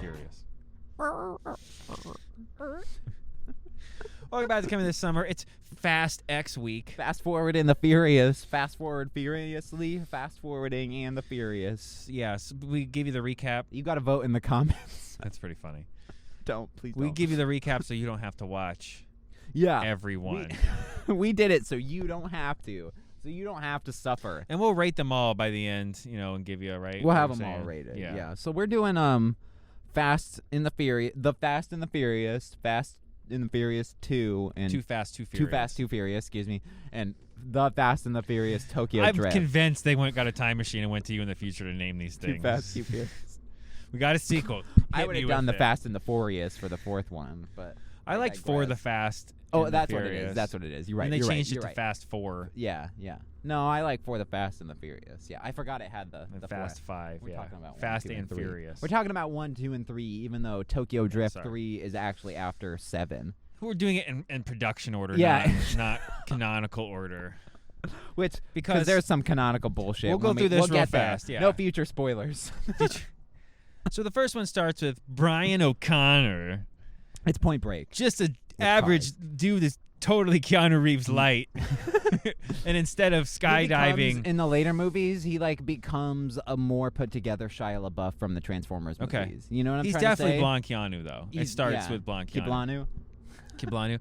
Furious. Welcome back to Coming This Summer. It's Fast X Week. Fast forward in the Furious. Fast forward furiously. Fast forwarding and the Furious. Yes, we give you the recap. You got to vote in the comments. That's pretty funny. Please We don't. give you the recap so you don't have to watch Yeah. everyone. We did it so you don't have to. So you don't have to suffer. And we'll rate them all by the end, and give you a rate. We'll what have I'm them all saying. rated. Yeah. Yeah. So we're doing Fast and the Furious, the Fast and the Furious, Fast and the Furious 2, and Too Fast, Too Furious. Too Fast, Too Furious, excuse me, and the Fast and the Furious Tokyo I'm Drift. convinced they got a time machine and went to you in the future to name these things. Too Fast, Too Furious. We got a sequel. I Hit would me have done with the it. Fast and the Furious for the fourth one, but I liked For the digress. Fast. Oh, and the that's what it Furious. is. That's what it is. You're right. And they you're changed right. it to You're right. Fast 4. Yeah, yeah. No, I like For the Fast and the Furious. Yeah, I forgot it had the Fast four. 5. We're yeah. talking about Fast 1, 2, and 3. Furious. We're talking about 1, 2, and 3, even though Tokyo Drift sorry. 3 is actually after 7. Who are doing it in production order, Yeah. not canonical order. Which Because there's some canonical bullshit. We'll go when through this we'll real get there. fast, yeah. No future spoilers. So the first one starts with Brian O'Connor. It's Point Break. Just an average dude is totally Keanu Reeves light. And instead of skydiving, In the later movies, he becomes a more put together Shia LaBeouf from the Transformers Okay. movies. You know what I'm he's trying to definitely say? Blonde Keanu, though. It starts with Blonde Keanu. Kiblanu.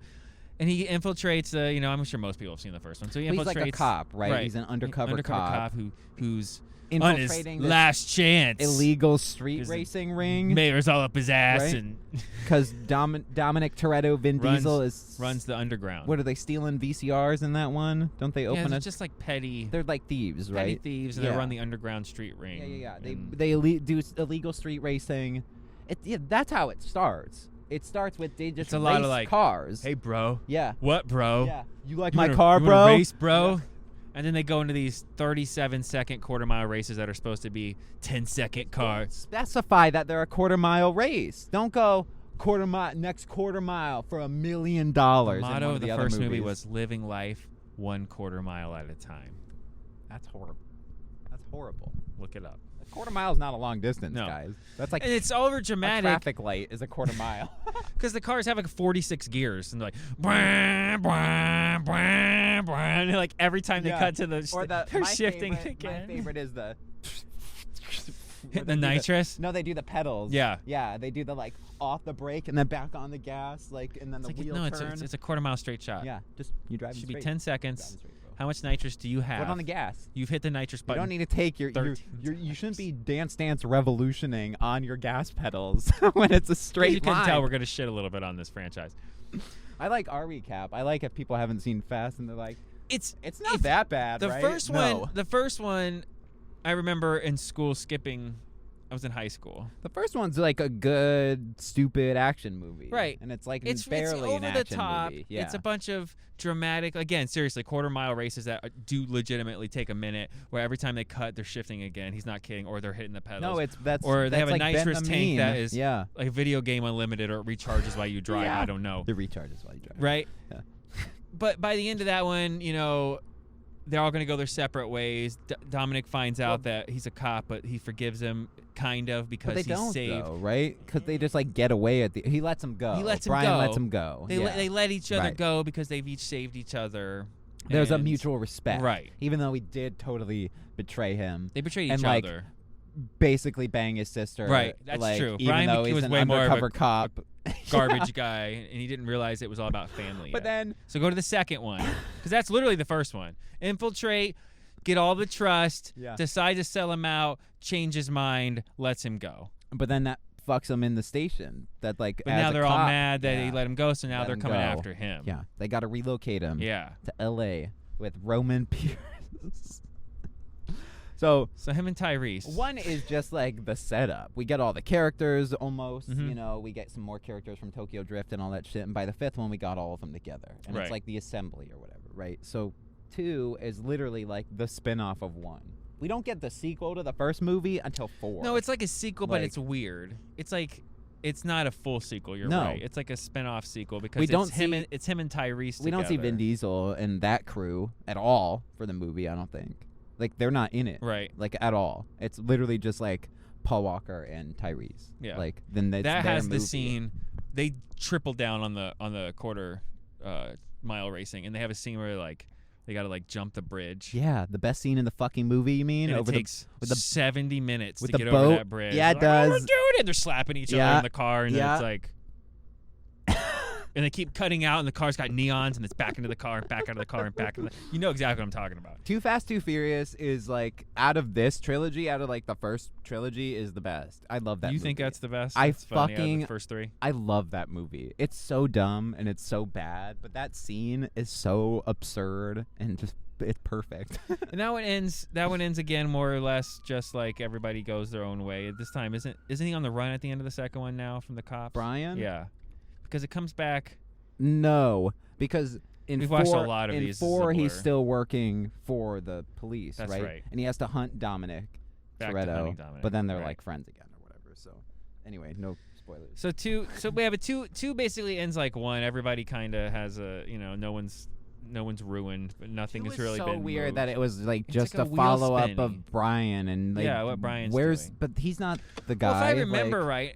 And he infiltrates, I'm sure most people have seen the first one. So he He's infiltrates. like a cop, right? He's an undercover cop who's infiltrating on his this last chance. illegal street 'Cause racing ring. Mayor's all up his ass Right? and Because Dominic Toretto, Vin Diesel runs the underground. What are they stealing VCRs in that one? Don't they open they're a? just like petty They're like thieves, right? thieves, and Yeah. they run the underground street ring. Yeah. and They do illegal street racing. That's how it starts. It starts with they just It's a lot of, race cars. Hey, bro. Yeah. What, bro? Yeah. You like You my wanna- car, you bro? wanna race, bro? Yeah. And then they go into these 37-second quarter-mile races that are supposed to be 10-second cars. Specify that they're a quarter-mile race. Don't go next quarter mile for $1 million. The motto of the other first movie movies. was living life 1 quarter mile at a time. That's horrible. That's horrible. Look it up. A quarter mile is not a long distance, No. guys. That's like And it's over a dramatic traffic light is a quarter mile. because the cars have like 46 gears and they're like, bwah, bwah, bwah, bwah, and like every time they Yeah. cut to the, Or they're my shifting favorite, again. My favorite is the Hit the nitrous. No, they do the pedals. Yeah. Yeah, they do the off the brake and then back on the gas, and then It's the like, wheel no, turn. it's a quarter mile straight shot. Yeah, just you drive. It should straight. be 10 Driving seconds. straight, bro. How much nitrous do you have? Put on the gas. You've hit the nitrous You button. don't need to take your 13 you shouldn't be dance revolutioning on your gas pedals when it's a straight You can line. tell we're gonna shit a little bit on this franchise. I like our recap. I like if people haven't seen Fast and they're like, It's not that bad, the right? first No. one. The first one, I remember in school skipping. I was in high school. The first one's like a good, stupid action movie. Right. And it's like It's barely over an the action top. movie. Yeah. It's a bunch of dramatic, again, seriously, quarter mile races that do legitimately take a minute. Where every time they cut, they're shifting again. He's not kidding, or they're hitting the pedals. No, that's or they that's have a like been nitrous the tank that meme. is yeah. like a video game unlimited, or it recharges while you drive. Yeah. I don't know. The recharges while you drive. Right? Yeah. But by the end of that one, they're all going to go their separate ways. Dominic finds out that he's a cop, but he forgives him, kind of, because But they he's don't, saved. though, right? Because they just get away at the. He lets him go. He lets him Brian go. lets him go. They let each other Right. go because they've each saved each other. There's a and mutual respect. Right. Even though he did totally betray him. They betrayed and, each other. Basically bang his sister. Right, that's true. Even Brian though was he's an way more of a undercover cop. Garbage guy, and he didn't realize it was all about family. But yet. then So go to the second one, because that's literally the first one. Infiltrate, get all the trust, Yeah. decide to sell him out, change his mind, lets him go. that fucks him in the station. That But as now a they're all cop- mad that yeah. he let him go, so now Let they're him coming go. after him. Yeah, they got to relocate him Yeah. to L.A. with Roman Pierce. So So him and Tyrese. one is just the setup. We get all the characters almost. Mhm. We get some more characters from Tokyo Drift and all that shit. And by the fifth one, we got all of them together. And Right. it's like the assembly or whatever, right? So 2 is literally the spin-off of 1. We don't get the sequel to the first movie until 4. No, it's like a sequel, but Like- it's weird. It's like It's not a full sequel. You're No. right. It's like a spin-off sequel because We don't it's him. see- It's him and Tyrese. We don't see together. Vin Diesel and that crew at all for the movie. I don't think. Like they're not in it. Right. Like at all. It's literally just like Paul Walker and Tyrese. Yeah. Like then that's That their has the movie. scene. They triple down on the quarter mile racing, and they have a scene where like they got to like jump the bridge. Yeah, the best scene in the fucking movie. You mean And over it takes with the 70 minutes with to the get boat? over that bridge. Yeah, it Like, "Oh, we're does. doing it. They're slapping each other Yeah. in the car, and then Yeah. it's like, and they keep cutting out, and the car's got neons, and it's back into the car, and back out of the car, and back. You know exactly what I'm talking about. Too Fast, Too Furious is like out of this trilogy, out of like the first trilogy, is the best. I love that. You movie. think that's the best? I It's funny out of fucking- the first three. I love that movie. It's so dumb and it's so bad, but that scene is so absurd and just it's perfect. And that one ends. That one ends again, more or less, just like everybody goes their own way. This time, isn't he on the run at the end of the second one now from the cops? Brian? Yeah, because it comes back. No, because in We've four, watched a lot of in these. This is a 4 he's blur. still working for the police, That's right. And he has to hunt Dominic Back to Toretto, hunting Dominic, but then they're right. like friends again or whatever. So anyway, no spoilers. So we have a two basically ends like one. Everybody kind of has a no one's ruined, but nothing It has was really so been weird moved. that it was like It's just like a a wheel follow up spinning. of Brian and like Yeah, what Brian's where's doing. but he's not the guy. Well, if I remember like, right,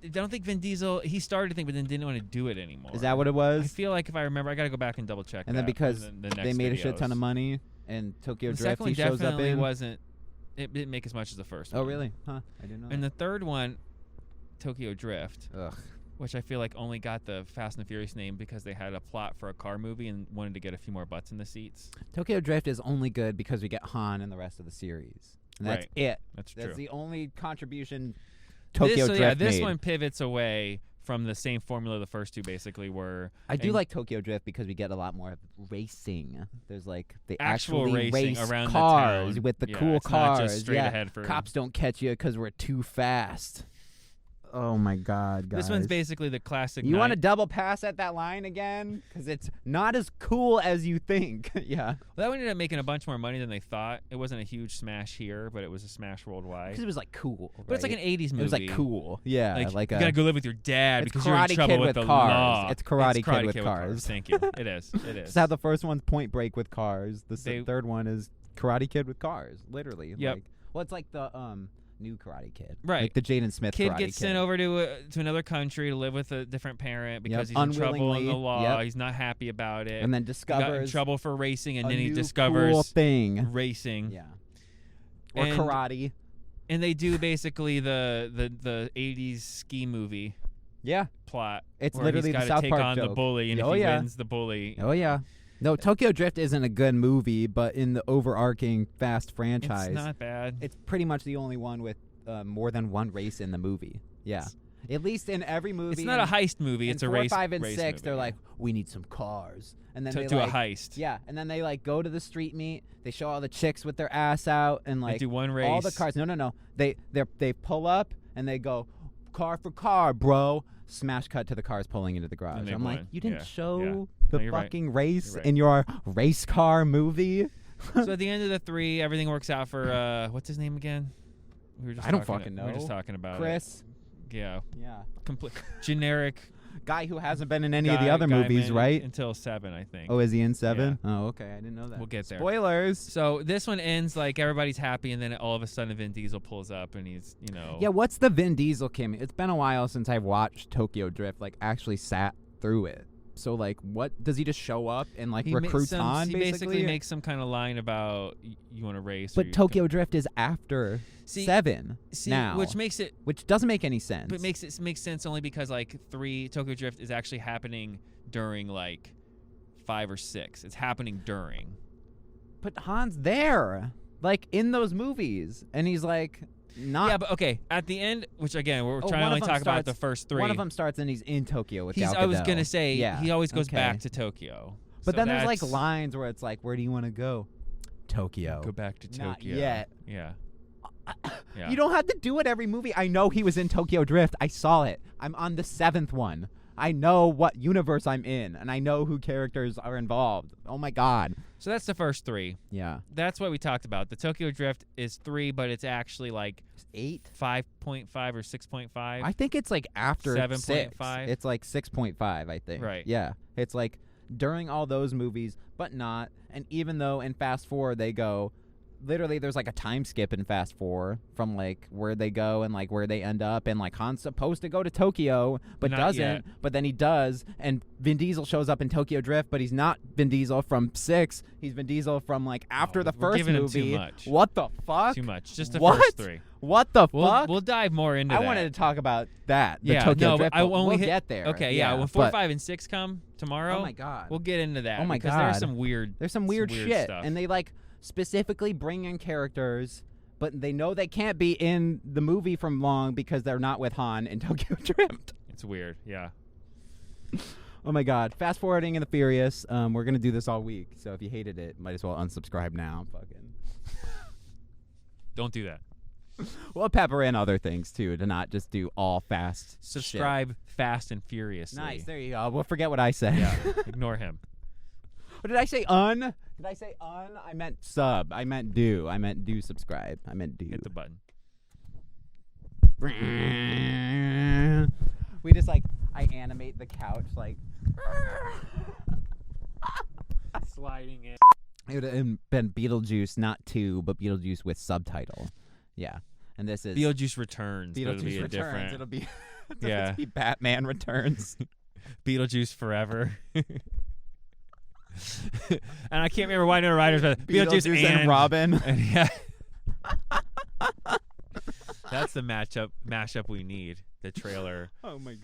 I don't think Vin Diesel he started to think, but then didn't want to do it anymore. is that what it I was? feel like if I remember, I got to go back and double check. And then that because in the they next made a shit ton videos. of money and Tokyo The Drift second one he shows up definitely in. wasn't. It didn't make as much as the first Oh one. really? Huh? I didn't know. And the third one, Tokyo Drift, Ugh. which I feel like only got the Fast and the Furious name because they had a plot for a car movie and wanted to get a few more butts in the seats. Tokyo Drift is only good because we get Han in the rest of the series. And that's Right. it. That's That's true. the only contribution Tokyo Drift this made. one pivots away from the same formula the first two basically were. I do and like Tokyo Drift because we get a lot more racing. There's like they Actual actually racing race around the cars town. with the Yeah, cool it's not cars. just straight yeah, ahead for cops don't catch you because we're too fast. Oh my God, guys! This one's basically the classic. You want to night- double pass at that line again? Because it's not as cool as you think. Yeah. Well, that one ended up making a bunch more money than they thought. It wasn't a huge smash here, but it was a smash worldwide. Because it was like cool. But it's like an '80s movie. It was like cool. Yeah. Like, a, you gotta go live with your dad it's because you're in Karate trouble Kid with with the cars. law. It's Karate Kid with Cars. cars. Thank you. It is. It is. It's how the first one's Point Break with cars. The They- third one is Karate Kid with cars. Literally. Yep. Like, well, it's like the new Karate Kid. Right. Like the Jaden Smith Kid Karate gets Kid. sent over to another country to live with a different parent because he's in trouble in unwillingly. the law. Yep. He's not happy about it. and then He got in discovers trouble for racing, and a then he new discovers cool thing. racing. Yeah. Or And- karate. And they do basically the '80s ski movie Yeah. plot. It's where literally he's the gotta South take Park on the joke. bully, and Oh, if he yeah. wins the bully, Oh yeah. No, Tokyo Drift isn't a good movie, but in the overarching Fast franchise, it's not bad. it's pretty much the only one with more than one race in the movie. Yeah. At least in every movie. It's not a heist movie. in It's a 4, race. 5, and race 6, movie, they're yeah. like, we need some cars. And then to they do like, a heist. Yeah, and then they like go to the street meet. They show all the chicks with their ass out and They like do one race. all the cars. No. They pull up and they go car for car, bro. Smash cut to the cars pulling into the garage. they I'm like, won. you didn't Yeah, show yeah. the No, you're right. fucking race You're right. in your race car movie. So at the end of the 3, everything works out for what's his name again? We were just I don't talking- fucking We were just know. talking about Chris, it. Yeah. yeah, Complete generic. guy who hasn't been in any of the guy- other guy movies, man right? Until 7, I think. Oh, is he in 7? Oh, okay, I didn't know that. We'll get there. Spoilers. So this one ends like everybody's happy, and then all of a sudden Vin Diesel pulls up, and he's Yeah, what's the Vin Diesel cameo? It's been a while since I've watched Tokyo Drift, like actually sat through it. So like, what does he just show up and like he ma- recruits some- Han He basically? makes some kind of line about you want to race. or But you Tokyo Drift is after See- 7 see, now, which makes it doesn't make any sense. But makes sense only because like 3 Tokyo Drift is actually happening during like 5 or 6. It's happening during. But Han's there, like in those movies, and he's like not. Yeah, but okay. At the end, which again we're Oh, trying to one only of them talk about the starts- first 3. One of them starts and he's in Tokyo with Gal I was Gadot. gonna say Yeah, he always goes okay. back to Tokyo. But So then there's like that's- lines where it's like, where do you want to go? Tokyo. Go back to Tokyo. Not yet. Yeah. Yeah. You don't have to do it every movie. I know he was in Tokyo Drift. I saw it. I'm on the 7th one. I know what universe I'm in, and I know who characters are involved. Oh my god. So that's the first 3. Yeah. That's what we talked about. The Tokyo Drift is 3, but it's actually like 8? 5.5 or 6.5. I think it's like after 6. 7.5? It's like 6.5, I think. Right. Yeah. It's like during all those movies, but not. And even though in Fast 4 they go, literally there's like a time skip in Fast 4 from like where they go and like where they end up, and like Han's supposed to go to Tokyo but Not doesn't, yet. but then he does, and Vin Diesel shows up in Tokyo Drift, but he's not Vin Diesel from 6. He's Vin Diesel from like after the we're first giving him too movie. much. What the fuck? Too much. Just the What? first 3. What the fuck? We'll dive more into I that. wanted to talk about that. The Yeah, Tokyo no, Drift. but I but only we'll hit- get there. Okay, yeah. When 4, but- 5, and 6 come tomorrow, Oh my god. we'll get into that. Oh my because God. there's some weird. There's some weird shit, stuff. and they like specifically bring in characters, but they know they can't be in the movie from long because they're not with Han in Tokyo Drift. It's weird. Yeah. Oh my god. Fast forwarding in the Furious. We're gonna do this all week, so if you hated it, might as well unsubscribe now. Fucking. Don't do that. We'll pepper in other things too to not just do all fast. shit. Subscribe fast and furiously. Nice. There you go. We'll forget what I said. Yeah. Ignore him. What did I say? Did I say un? I meant sub. I meant do. I meant do subscribe. I meant do. Hit the button. We just like I animate the couch like Sliding in. it would have been Beetlejuice, not 2, but Beetlejuice with subtitle. Yeah, and this is Beetlejuice Returns. but it'll Beetlejuice be a Returns. different. It'll be Yeah. it'll be Batman Returns. Beetlejuice Forever. And I can't remember why no writers, but Beetlejuice and Robin. And yeah. That's the mashup we need. The trailer. Oh my god.